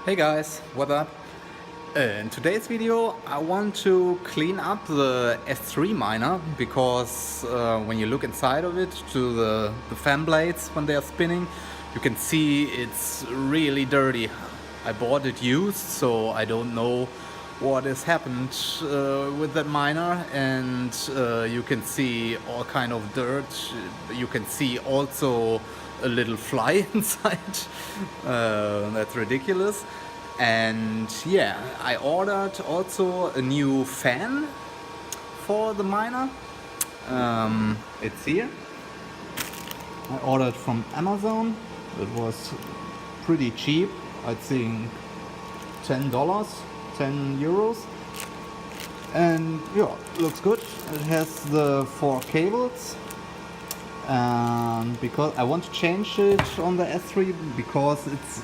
Hey guys, what up? In today's video I want to clean up the S3 miner because when you look inside of it to the fan blades when they are spinning, you can see it's really dirty. I bought it used, so I don't know what has happened with that miner, and you can see all kind of dirt. You can see also a little fly inside. That's ridiculous. And yeah, I ordered also a new fan for the miner. It's here. I ordered from Amazon. It was pretty cheap. I think $10, 10 euros. And yeah, looks good. It has the 4 cables. And because I want to change it on the S3 because it's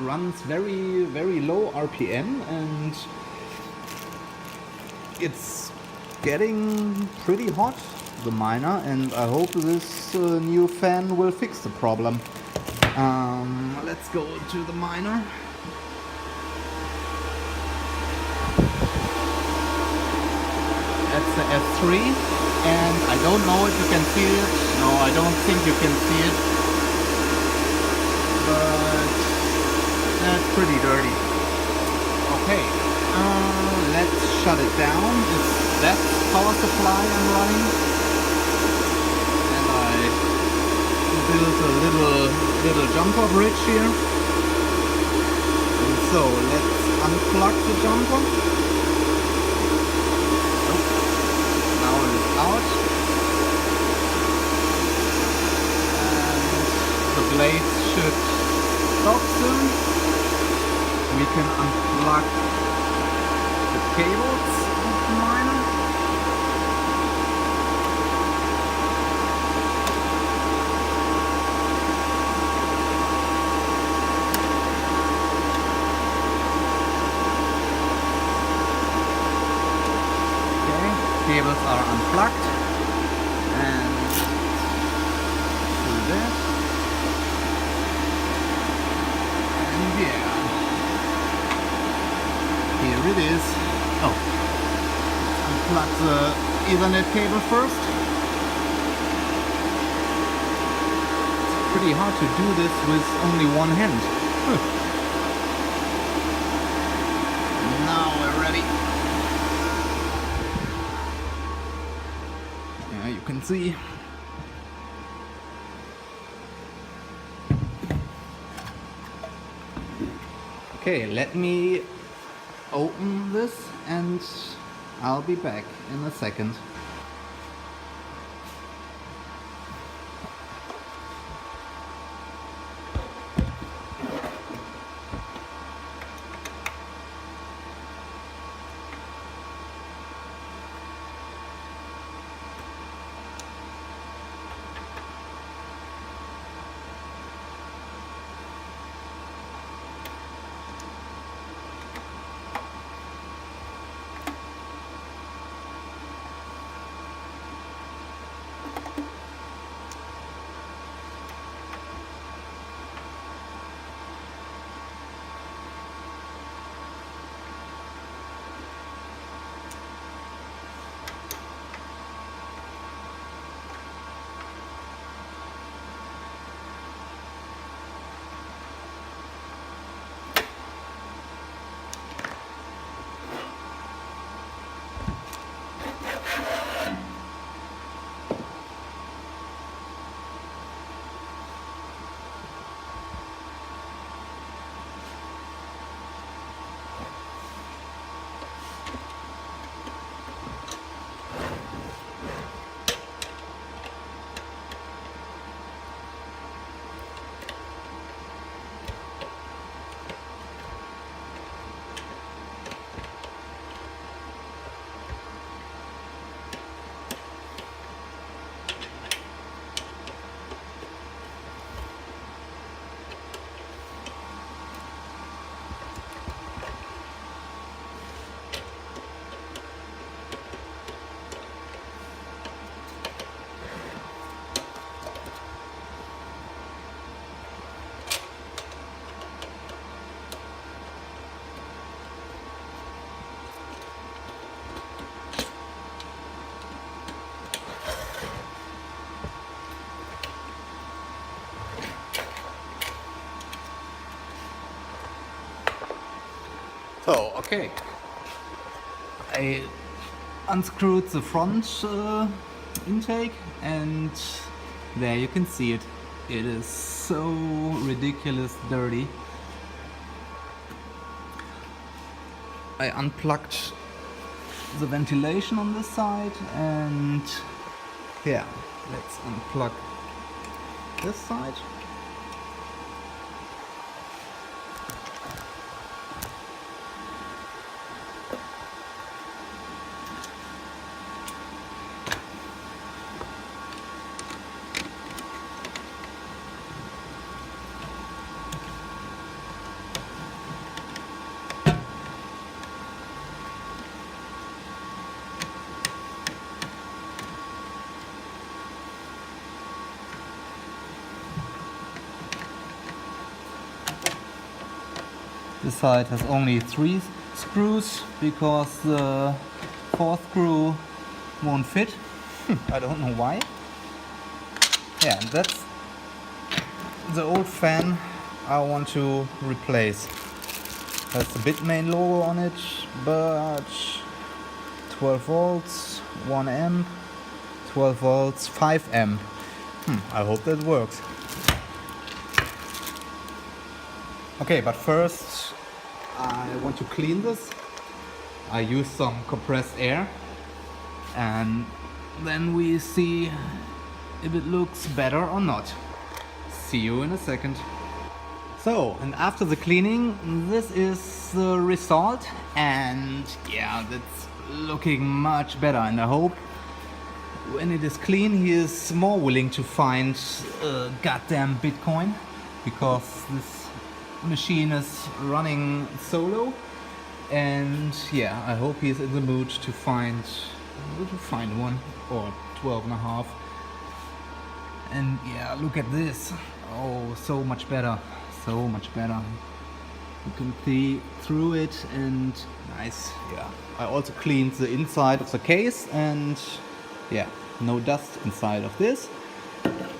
runs very low RPM and it's getting pretty hot, the miner, and I hope this new fan will fix the problem. Let's go to the miner. That's the S3, and I don't know if you can see it. No, I don't think you can see it, but that's pretty dirty. Okay, let's shut it down. It's that power supply I'm running, and I built a little jumper bridge here. And so let's unplug the jumper. Now it is out, and the blades should stop soon. We can unplug the cables of the miner. Okay, cables are unplugged, and do that. And yeah. Here it is. Oh, unplug the Ethernet cable first. It's pretty hard to do this with only one hand. Now we're ready. Yeah, you can see. Okay, let me open this and I'll be back in a second. So, okay. I unscrewed the front intake, and there you can see it. It is so ridiculous dirty. I unplugged the ventilation on this side, and yeah, let's unplug this side. This side has only 3 screws because the 4th screw won't fit. I don't know why. Yeah, that's the old fan I want to replace. Has the Bitmain logo on it, but 12 volts, 1 amp, 12 volts, 5 amp. I hope that works. Okay, but first I want to clean this. I use some compressed air, and then we see if it looks better or not. See you in a second. So, and after the cleaning, this is the result, and yeah, that's looking much better, and I hope when it is clean he is more willing to find goddamn Bitcoin, because this machine is running solo, and yeah, I hope he's in the mood to find one, or 12.5. And yeah, look at this. Oh, so much better, so much better. You can see through it, and nice. Yeah, I also cleaned the inside of the case, and yeah, no dust inside of this.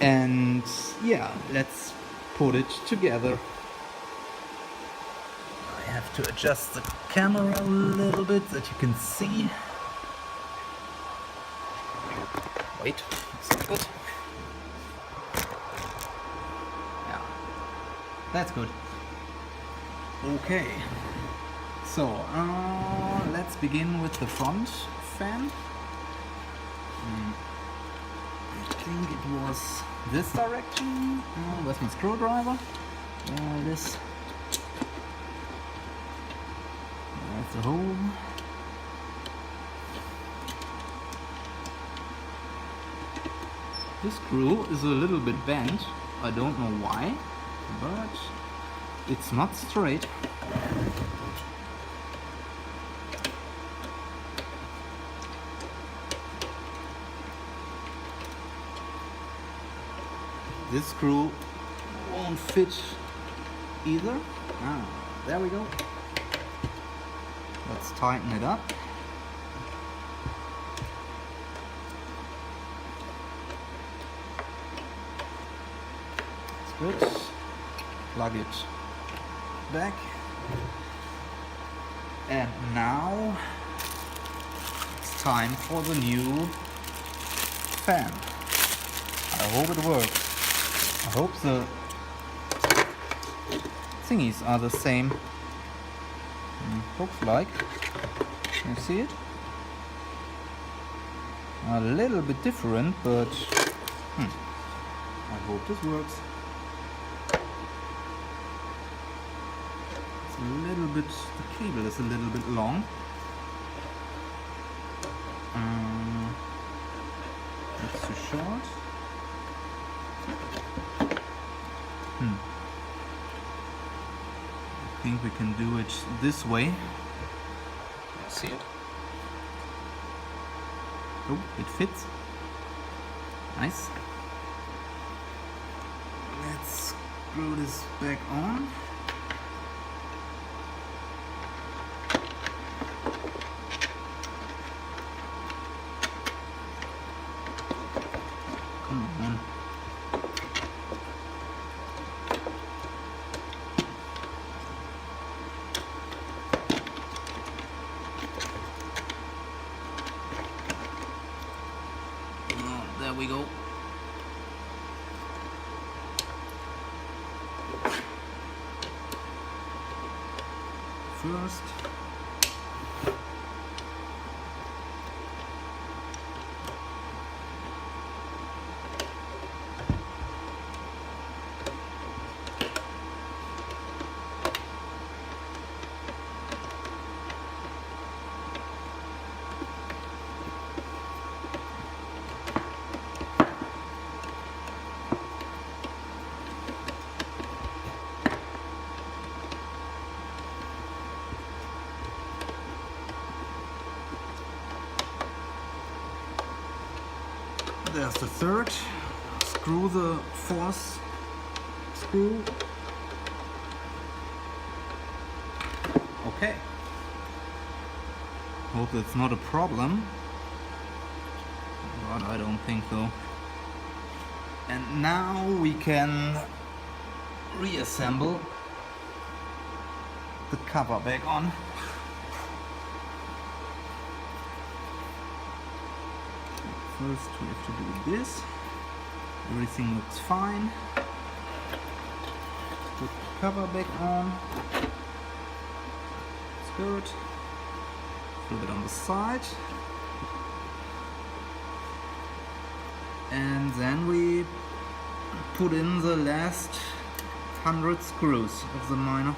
And yeah, let's put it together. I have to adjust the camera a little bit that you can see. Wait, it's not good. Yeah, that's good. Okay, so let's begin with the front fan. I think it was this direction. Where's my screwdriver? There it is. That's the hole. This screw is a little bit bent. I don't know why, but it's not straight. This screw won't fit either. There we go. Let's tighten it up. That's good. Plug it back. And now it's time for the new fan. I hope it works. I hope the thingies are the same. Looks like. Can you see it? A little bit different, but I hope this works. It's a little bit, the cable is a little bit long. It's too short. I think we can do it this way. See it? Oh, it fits. Nice. Let's screw this back on. Come on. first. There's the third. Screw the fourth screw. Okay. Hope that's not a problem. But I don't think so. And now we can reassemble the cover back on. First we have to do this. Everything looks fine. Put the cover back on. It's good. Flip it on the side. And then we put in the last 100 screws of the miner.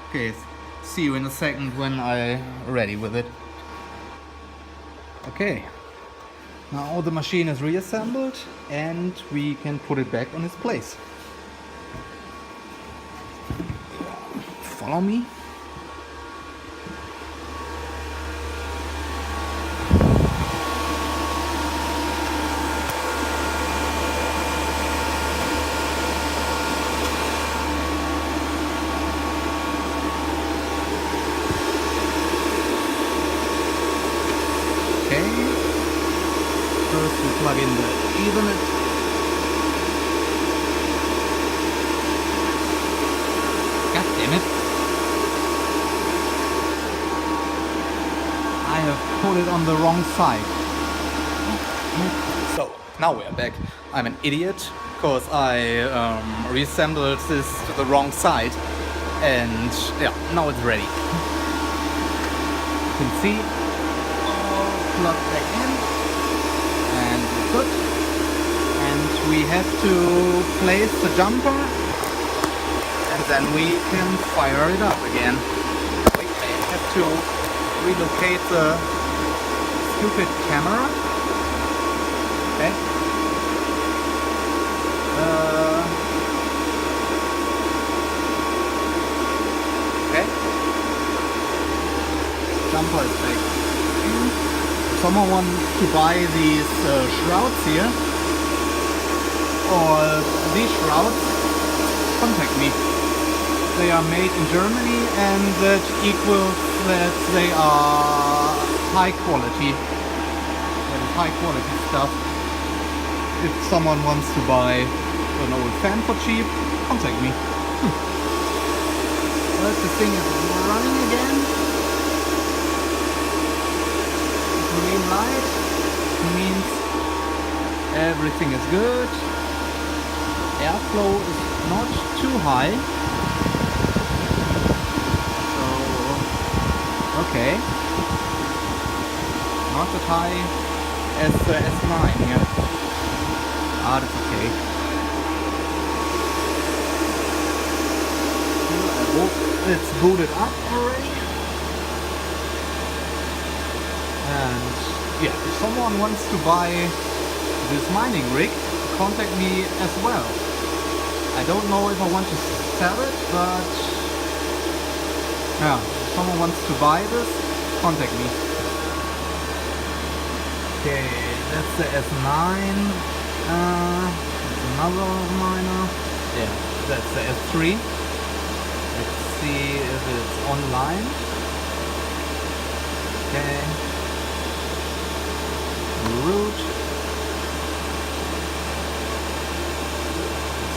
Okay, see you in a second when I'm ready with it. Okay, now the machine is reassembled and we can put it back on its place. Follow me. First we plug in the Ethernet. God damn it. I have put it on the wrong side. So, now we are back. I'm an idiot because I reassembled this to the wrong side. And yeah, now it's ready. You can see, all plugged back in. And good. And we have to place the jumper and then we can fire it up again. Wait, I have to relocate the stupid camera. Okay. Okay. Jumper is back. Someone wants to buy these shrouds here, or these shrouds, contact me. They are made in Germany and that equals that they are high quality. That is high quality stuff. If someone wants to buy an old fan for cheap, contact me. But the thing is running again. Green light means everything is good. Airflow is not too high. So, okay. Not as high as the S9 here. Ah, that's okay. I hope it's booted up already. And yeah, if someone wants to buy this mining rig, contact me as well. I don't know if I want to sell it, but yeah, if someone wants to buy this, contact me. Okay, that's the S9. That's another miner. Yeah, that's the S3. Let's see if it's online. Okay. Root.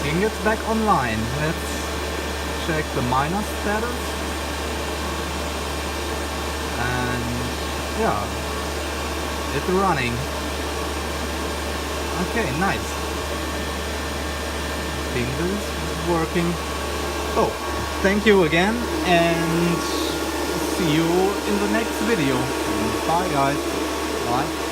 Thing gets back online. Let's check the miner status. And yeah, it's running. Okay, nice. I think this is working. So, thank you again, and see you in the next video. Bye guys. Bye.